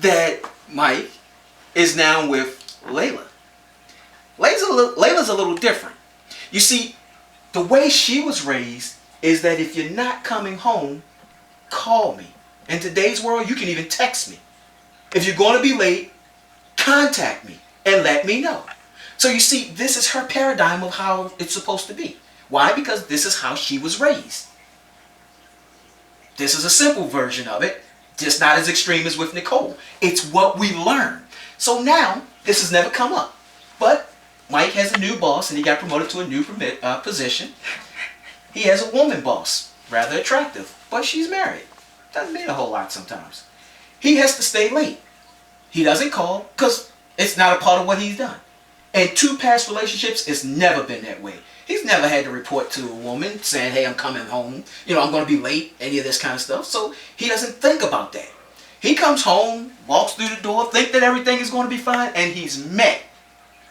that Mike is now with Layla. Layla's a little different. You see, the way she was raised is that if you're not coming home, call me. In today's world, you can even text me. If you're going to be late, contact me and let me know. So you see, this is her paradigm of how it's supposed to be. Why? Because this is how she was raised. This is a simple version of it, just not as extreme as with Nicole. It's what we learn. So now, this has never come up. But Mike has a new boss and he got promoted to a new position. He has a woman boss, rather attractive, but she's married. Doesn't mean a whole lot sometimes. He has to stay late. He doesn't call because it's not a part of what he's done. In 2 past relationships, it's never been that way. He's never had to report to a woman saying, hey, I'm coming home. You know, I'm going to be late, any of this kind of stuff. So he doesn't think about that. He comes home, walks through the door, think that everything is going to be fine, and he's met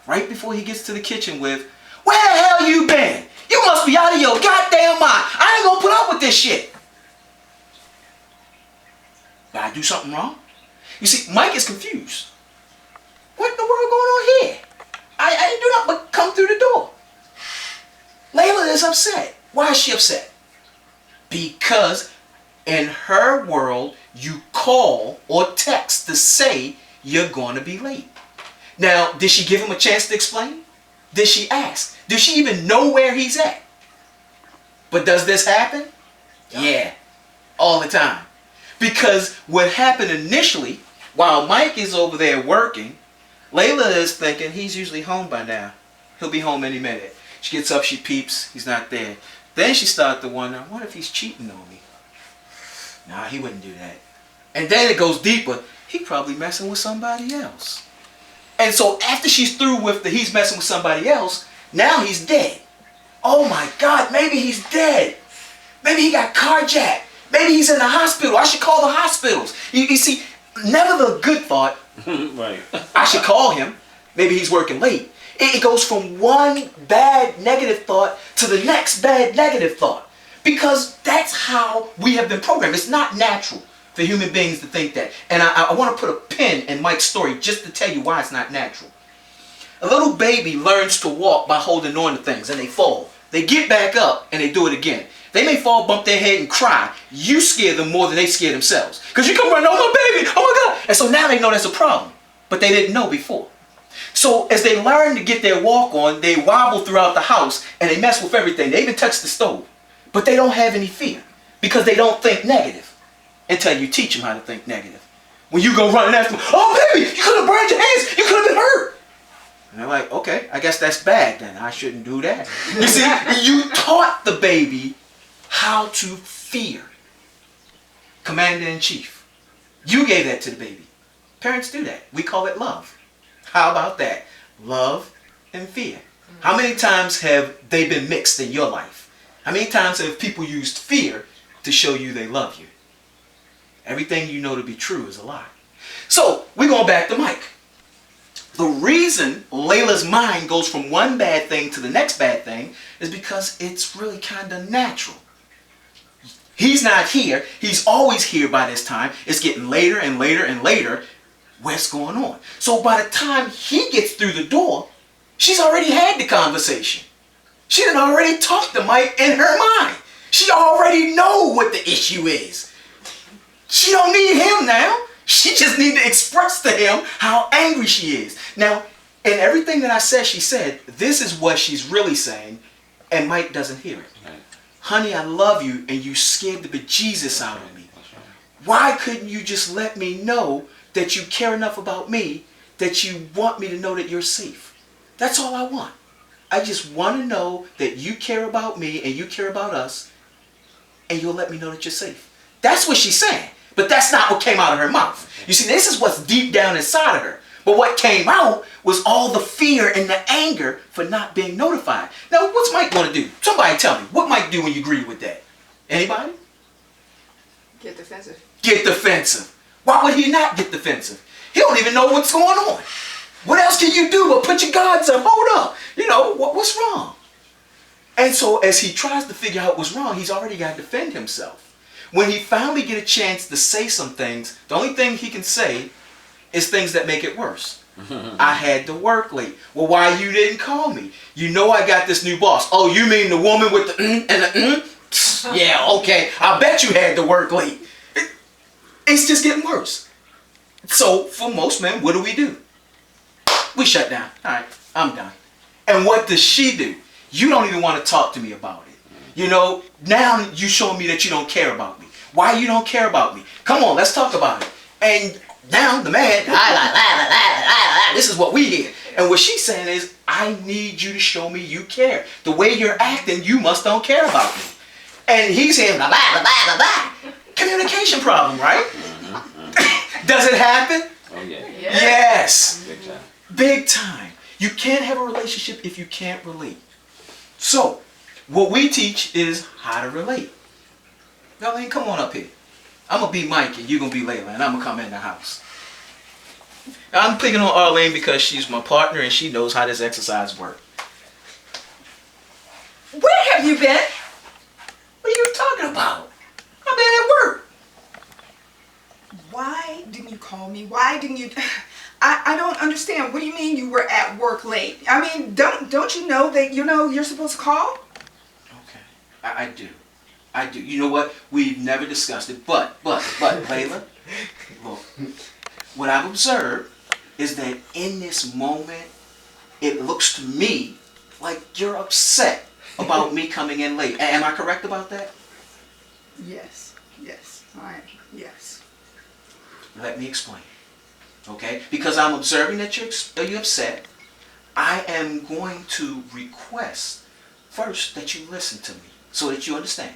right before he gets to the kitchen with, where the hell you been? You must be out of your goddamn mind. I ain't going to put up with this shit. Did I do something wrong? You see, Mike is confused. What in the world going on here? I didn't do nothing but come through the door. Layla is upset. Why is she upset? Because in her world, you call or text to say you're going to be late. Now, did she give him a chance to explain? Did she ask? Does she even know where he's at? But does this happen? Yeah, all the time. Because what happened initially, while Mike is over there working, Layla is thinking he's usually home by now. He'll be home any minute. She gets up, she peeps, he's not there. Then she started to wonder, what if he's cheating on me? Nah, he wouldn't do that. And then it goes deeper. He probably messing with somebody else. And so after she's through with the he's messing with somebody else, now he's dead. Oh my God, maybe he's dead. Maybe he got carjacked. Maybe he's in the hospital. I should call the hospitals. You see, never the good thought. Right. I should call him. Maybe he's working late. It goes from one bad negative thought to the next bad negative thought. Because that's how we have been programmed. It's not natural for human beings to think that. And I want to put a pin in Mike's story just to tell you why it's not natural. A little baby learns to walk by holding on to things and they fall. They get back up and they do it again. They may fall, bump their head and cry. You scare them more than they scare themselves. Because you come running, oh my baby, oh my God. And so now they know that's a problem. But they didn't know before. So as they learn to get their walk on, they wobble throughout the house and they mess with everything. They even touch the stove. But they don't have any fear because they don't think negative until you teach them how to think negative. When you go running after them, oh baby, you could have burned your hands, you could have been hurt. And they're like, okay, I guess that's bad then. I shouldn't do that. You see, you taught the baby how to fear. Commander-in-chief. You gave that to the baby. Parents do that. We call it love. How about that? Love and fear. How many times have they been mixed in your life? How many times have people used fear to show you they love you? Everything you know to be true is a lie. So, we're going back to Mike. The reason Layla's mind goes from one bad thing to the next bad thing is because it's really kind of natural. He's not here. He's always here by this time. It's getting later and later and later. What's going on? So by the time he gets through the door, she's already had the conversation. She done already talked to Mike in her mind. She already know what the issue is. She don't need him now. She just need to express to him how angry she is. Now, in everything that I said, she said, this is what she's really saying, and Mike doesn't hear it. Right. Honey, I love you, and you scared the bejesus out of me. Why couldn't you just let me know that you care enough about me that you want me to know that you're safe? That's all I want. I just want to know that you care about me and you care about us, and you'll let me know that you're safe. That's what she's saying. But that's not what came out of her mouth. You see, this is what's deep down inside of her. But what came out was all the fear and the anger for not being notified. Now, what's Mike going to do? Somebody tell me. What Mike do when you agree with that? Anybody? Get defensive. Get defensive. Why would he not get defensive? He don't even know what's going on. What else can you do but put your guards up? Hold up. You know, what's wrong? And so as he tries to figure out what's wrong, he's already got to defend himself. When he finally get a chance to say some things, the only thing he can say It's things that make it worse. I had to work late. Well, why you didn't call me? You know I got this new boss. Oh, you mean the woman with the and the Yeah, okay. I bet you had to work late. It's just getting worse. So for most men, what do? We shut down. All right, I'm done. And what does she do? You don't even want to talk to me about it. You know, now you showing me that you don't care about me. Why you don't care about me? Come on, let's talk about it. And now the man, this is what we hear. And what she's saying is, I need you to show me you care. The way you're acting, you must don't care about me. And he's saying, blah, blah, blah, blah, blah. Communication problem, right? Does it happen? Oh, yeah. Yes. Big time. Big time. You can't have a relationship if you can't relate. So, what we teach is how to relate. Darlene, come on up here. I'm going to be Mike and you're going to be Layla and I'm going to come in the house. I'm picking on Arlene because she's my partner and she knows how this exercise works. Where have you been? What are you talking about? I've been at work. Why didn't you call me? Why didn't you? I don't understand. What do you mean you were at work late? I mean, don't you know that you're supposed to call? Okay, I do. I do. You know what? We've never discussed it, but, Layla, look, what I've observed is that in this moment, it looks to me like you're upset about me coming in late. Am I correct about that? Yes, yes. Let me explain. Okay? Because I'm observing that you're upset, I am going to request first that you listen to me so that you understand.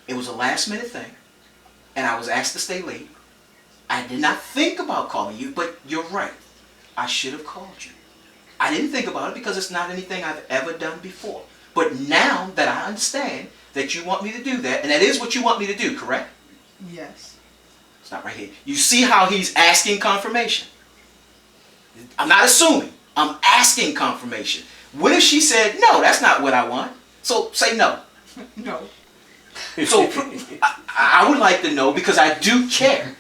It was a last minute thing, and I was asked to stay late. I did not think about calling you, but you're right. I should have called you. I didn't think about it because it's not anything I've ever done before. But now that I understand that you want me to do that, and that is what you want me to do, correct? Yes. It's not right here. You see how he's asking confirmation? I'm not assuming. I'm asking confirmation. What if she said, no, that's not what I want? So say no. No. So I would like to know, because I do care.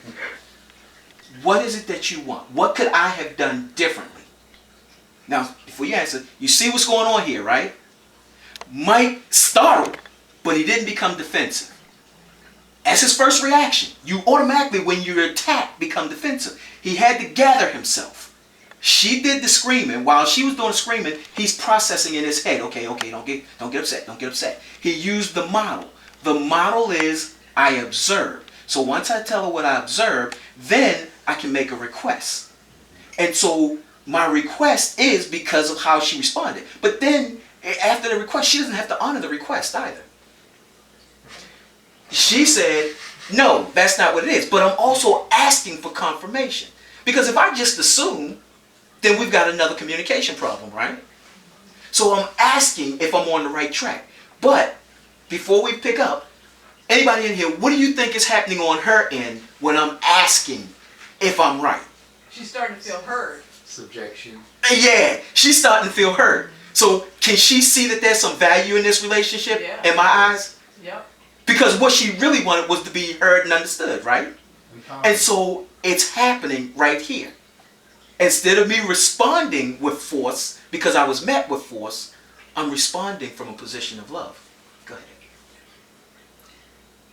What is it that you want? What could I have done differently? Now, before you answer, you see what's going on here, right? Mike startled, but he didn't become defensive. That's his first reaction. You automatically, when you're attacked, become defensive. He had to gather himself. She did the screaming. While she was doing the screaming, he's processing in his head. Okay, don't get upset. He used the model. The model is, I observed. So once I tell her what I observed, then I can make a request. And so my request is because of how she responded. But then, after the request, she doesn't have to honor the request either. She said, no, that's not what it is. But I'm also asking for confirmation. Because if I just assume, then we've got another communication problem, right? So I'm asking if I'm on the right track. But before we pick up, anybody in here, what do you think is happening on her end when I'm asking if I'm right? She's starting to feel heard. Subjection. Yeah, she's starting to feel heard. So can she see that there's some value in this relationship in my eyes? Yep. Because what she really wanted was to be heard and understood, right? And so it's happening right here. Instead of me responding with force, because I was met with force, I'm responding from a position of love. Go ahead.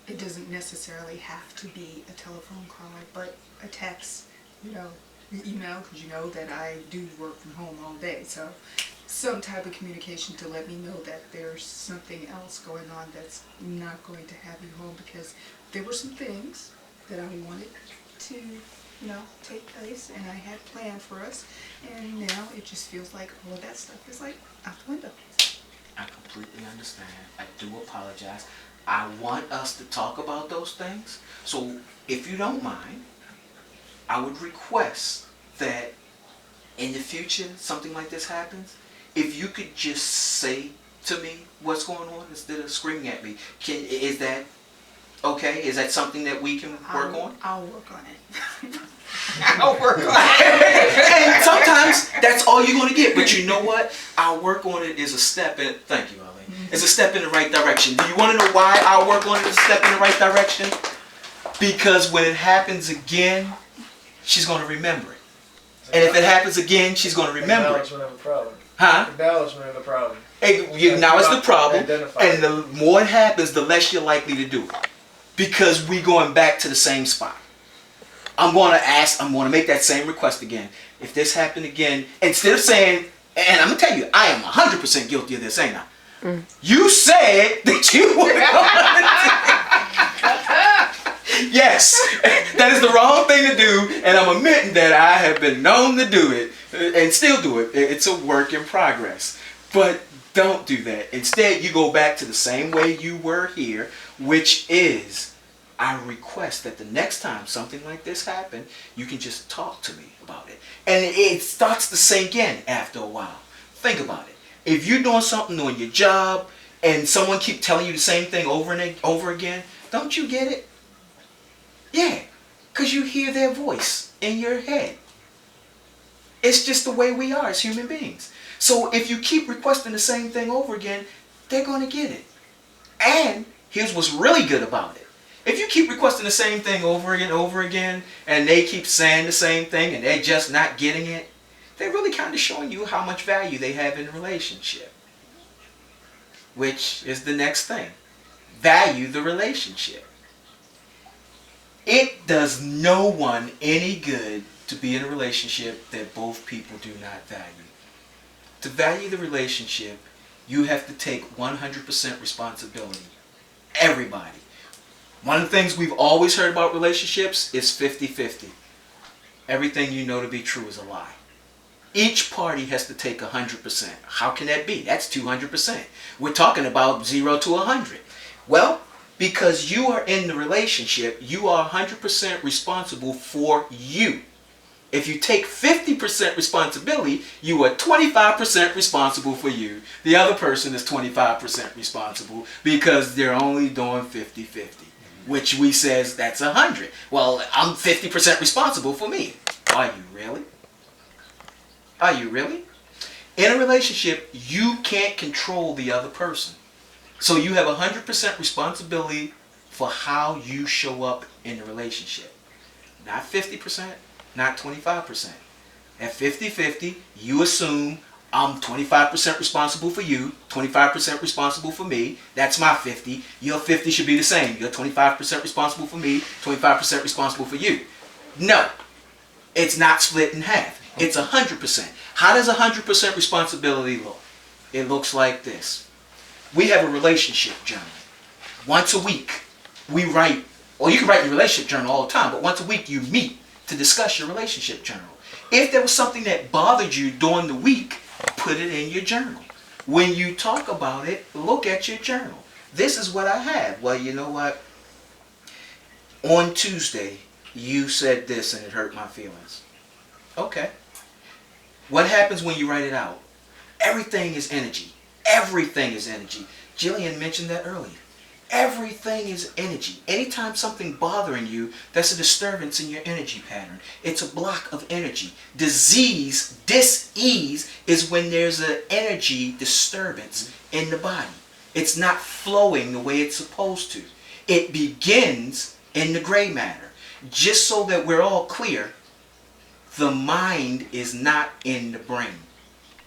It doesn't necessarily have to be a telephone call, but a text, email, because you know that I do work from home all day. So some type of communication to let me know that there's something else going on that's not going to have you home, because there were some things that I wanted to take place and I had planned for us, and now it just feels like all of that stuff is like out the window. I completely understand. I do apologize. I want us to talk about those things. So if you don't mind, I would request that in the future, something like this happens, if you could just say to me what's going on instead of screaming at me. Is that okay? Is that something that we can work on? I'll work on it. I'll work on it. And sometimes that's all you're going to get. But you know what? Our work on it is a step in. Thank you, Arlene. It's a step in the right direction. Do you want to know why our work on it is a step in the right direction? Because when it happens again, she's going to remember it. And if it happens again, she's going to remember it. Acknowledgement of a problem. Huh? Acknowledgement of the problem. You acknowledge the problem, Identify and the more it happens, the less you're likely to do it. Because we're going back to the same spot. I'm going to make that same request again. If this happened again, instead of saying, and I'm going to tell you, I am 100% guilty of this, ain't I? You said that you were Yes, that is the wrong thing to do, and I'm admitting that I have been known to do it, and still do it. It's a work in progress. But don't do that. Instead, you go back to the same way you were here, which is, I request that the next time something like this happens, you can just talk to me about it. And it starts to sink in after a while. Think about it. If you're doing something on your job, and someone keep telling you the same thing over and over again, don't you get it? Yeah, because you hear their voice in your head. It's just the way we are as human beings. So if you keep requesting the same thing over again, they're going to get it. And here's what's really good about it. If you keep requesting the same thing over and over again, and they keep saying the same thing, and they're just not getting it, they're really kind of showing you how much value they have in a relationship. Which is the next thing. Value the relationship. It does no one any good to be in a relationship that both people do not value. To value the relationship, you have to take 100% responsibility. Everybody. One of the things we've always heard about relationships is 50-50. Everything you know to be true is a lie. Each party has to take 100%. How can that be? That's 200%. We're talking about 0 to 100. Well, because you are in the relationship, you are 100% responsible for you. If you take 50% responsibility, you are 25% responsible for you. The other person is 25% responsible because they're only doing 50-50, which we says that's 100. Well, I'm 50% responsible for me. Are you really? Are you really? In a relationship, you can't control the other person. So you have 100% responsibility for how you show up in the relationship. Not 50%, not 25%. At 50-50, you assume I'm 25% responsible for you, 25% responsible for me. That's my 50. Your 50 should be the same. You're 25% responsible for me, 25% responsible for you. No, it's not split in half. It's 100%. How does 100% responsibility look? It looks like this. We have a relationship journal. Once a week, we write, or you can write your relationship journal all the time, but once a week you meet to discuss your relationship journal. If there was something that bothered you during the week, put it in your journal. When you talk about it, look at your journal. This is what I have. Well, you know what? On Tuesday, you said this and it hurt my feelings. Okay. What happens when you write it out? Everything is energy. Everything is energy. Jillian mentioned that earlier. Everything is energy. Anytime something bothering you, that's a disturbance in your energy pattern. It's a block of energy. Disease, dis-ease, is when there's an energy disturbance in the body. It's not flowing the way it's supposed to. It begins in the gray matter. Just so that we're all clear, the mind is not in the brain.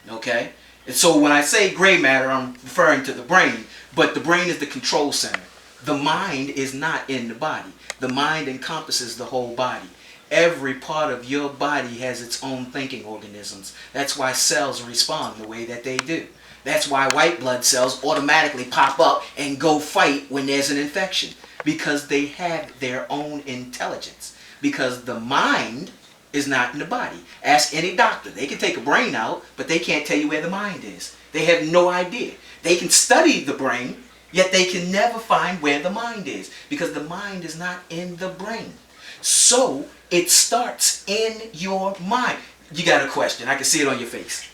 Okay? And so when I say gray matter, I'm referring to the brain. But the brain is the control center. The mind is not in the body. The mind encompasses the whole body. Every part of your body has its own thinking organisms. That's why cells respond the way that they do. That's why white blood cells automatically pop up and go fight when there's an infection. Because they have their own intelligence. Because the mind is not in the body. Ask any doctor. They can take a brain out, but they can't tell you where the mind is. They have no idea. They can study the brain, yet they can never find where the mind is, because the mind is not in the brain. So it starts in your mind. You got a question. I can see it on your face.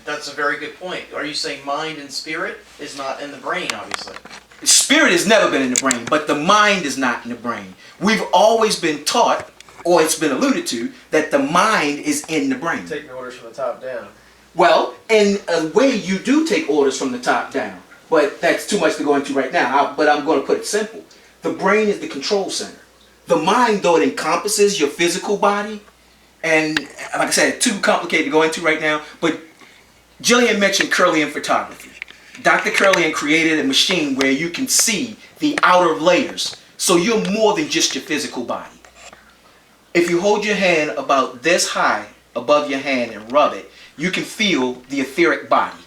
That's a very good point. Are you saying mind and spirit is not in the brain, obviously? Spirit has never been in the brain, but the mind is not in the brain. We've always been taught, or it's been alluded to, that the mind is in the brain. Taking orders from the top down. Well, in a way, you do take orders from the top down. But that's too much to go into right now. But I'm going to put it simple. The brain is the control center. The mind, though, it encompasses your physical body, and like I said, too complicated to go into right now, but Jillian mentioned Kirlian photography. Dr. Kirlian created a machine where you can see the outer layers. So you're more than just your physical body. If you hold your hand about this high above your hand and rub it, you can feel the etheric body.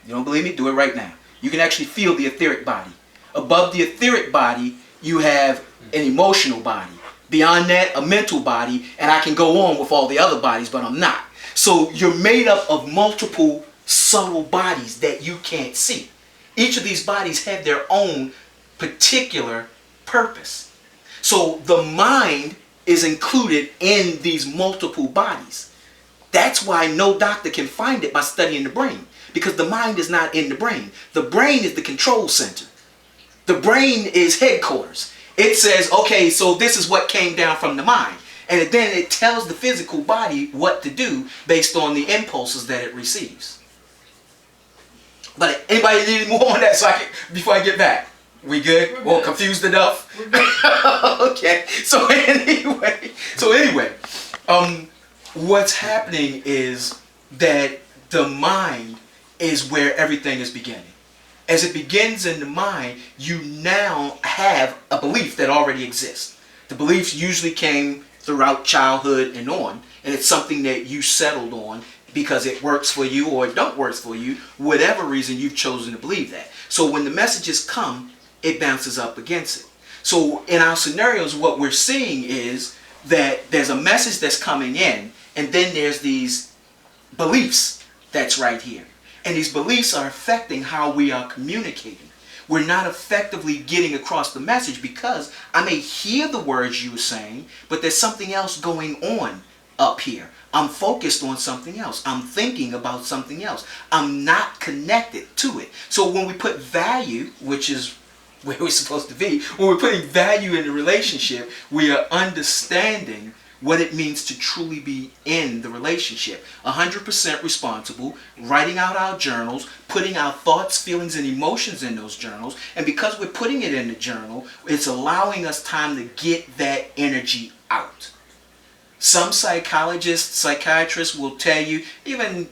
You don't believe me? Do it right now. You can actually feel the etheric body. Above the etheric body, you have an emotional body. Beyond that, a mental body, and I can go on with all the other bodies, but I'm not. So you're made up of multiple subtle bodies that you can't see. Each of these bodies have their own particular purpose. So the mind is included in these multiple bodies. That's why no doctor can find it by studying the brain, because the mind is not in the brain. The brain is the control center. The brain is headquarters. It says, okay, so this is what came down from the mind. And then it tells the physical body what to do based on the impulses that it receives. But anybody need any more on that before I get back? We good? Well, confused enough? We're good. Okay. So anyway, what's happening is that the mind is where everything is beginning. As it begins in the mind, you now have a belief that already exists. The beliefs usually came throughout childhood and on, and it's something that you settled on because it works for you or it don't work for you, whatever reason you've chosen to believe that. So when the messages come, it bounces up against it. So in our scenarios, what we're seeing is that there's a message that's coming in, and then there's these beliefs that's right here. And these beliefs are affecting how we are communicating. We're not effectively getting across the message because I may hear the words you were saying, but there's something else going on up here. I'm focused on something else. I'm thinking about something else. I'm not connected to it. So when we put value, which is where we're supposed to be, when we're putting value in the relationship, we are understanding what it means to truly be in the relationship. 100% responsible, writing out our journals, putting our thoughts, feelings, and emotions in those journals. And because we're putting it in the journal, it's allowing us time to get that energy out. Some psychologists, psychiatrists will tell you, even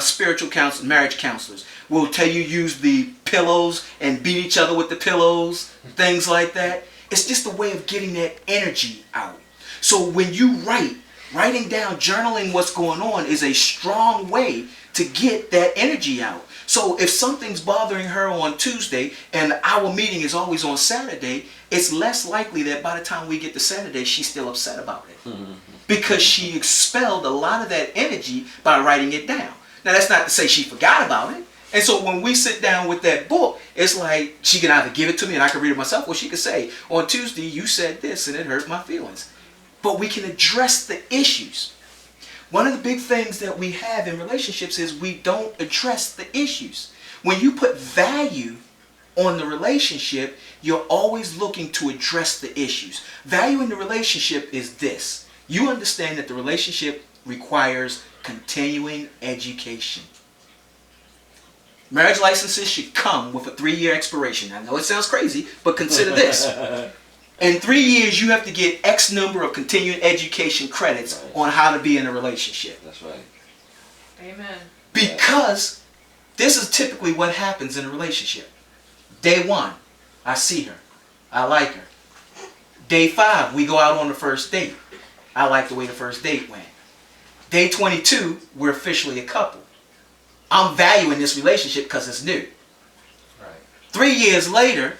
spiritual counselors, marriage counselors, will tell you use the pillows and beat each other with the pillows, things like that. It's just a way of getting that energy out. So when you writing down, journaling what's going on is a strong way to get that energy out. So if something's bothering her on Tuesday and our meeting is always on Saturday, it's less likely that by the time we get to Saturday, she's still upset about it. Because she expelled a lot of that energy by writing it down. Now that's not to say she forgot about it. And so when we sit down with that book, it's like she can either give it to me and I can read it myself, or she could say, on Tuesday you said this and it hurt my feelings. But we can address the issues. One of the big things that we have in relationships is we don't address the issues. When you put value on the relationship, you're always looking to address the issues. Value in the relationship is this. You understand that the relationship requires continuing education. Marriage licenses should come with a 3-year expiration. I know it sounds crazy, but consider this. In 3 years, you have to get X number of continuing education credits on how to be in a relationship. That's right. Amen. Because this is typically what happens in a relationship. Day 1, I see her. I like her. Day 5, we go out on the first date. I like the way the first date went. Day 22, we're officially a couple. I'm valuing this relationship because it's new. Right. 3 years later,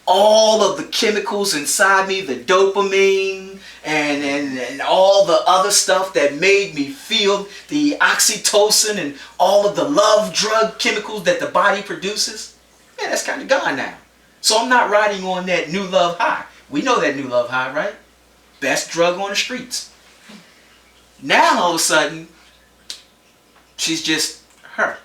all of the chemicals inside me, the dopamine and all the other stuff that made me feel, the oxytocin and all of the love drug chemicals that the body produces, yeah, that's kind of gone now. So I'm not riding on that new love high. We know that new love high, right? Best drug on the streets. Now all of a sudden, she's just her.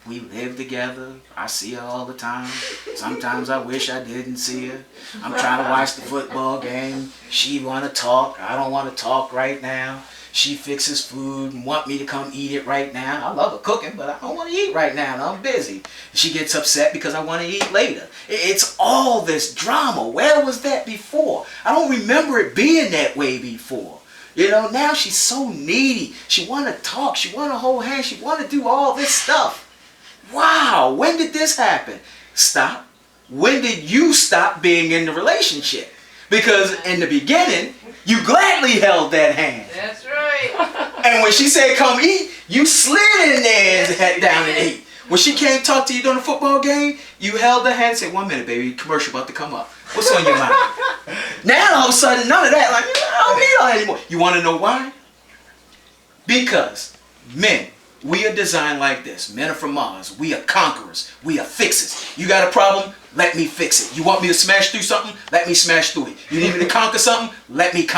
We live together. I see her all the time. Sometimes I wish I didn't see her. I'm trying to watch the football game. She want to talk. I don't want to talk right now. She fixes food and want me to come eat it right now. I love her cooking, but I don't want to eat right now. And I'm busy. She gets upset because I want to eat later. It's all this drama. Where was that before? I don't remember it being that way before. You know, now she's so needy. She want to talk. She want to hold hands. She want to do all this stuff. Wow, when did this happen? Stop. When did you stop being in the relationship? Because in the beginning, you gladly held that hand. That's right. And when she said come eat, you slid in there and sat down and ate. When she came talk to you during the football game, you held her hand and said, 1 minute, baby, commercial about to come up. What's on your mind? Now all of a sudden, none of that. Like, I don't need all that anymore. You want to know why? Because men, we are designed like this. Men are from Mars. We are conquerors. We are fixers. You got a problem? Let me fix it. You want me to smash through something? Let me smash through it. You need me to conquer something? Let me conquer.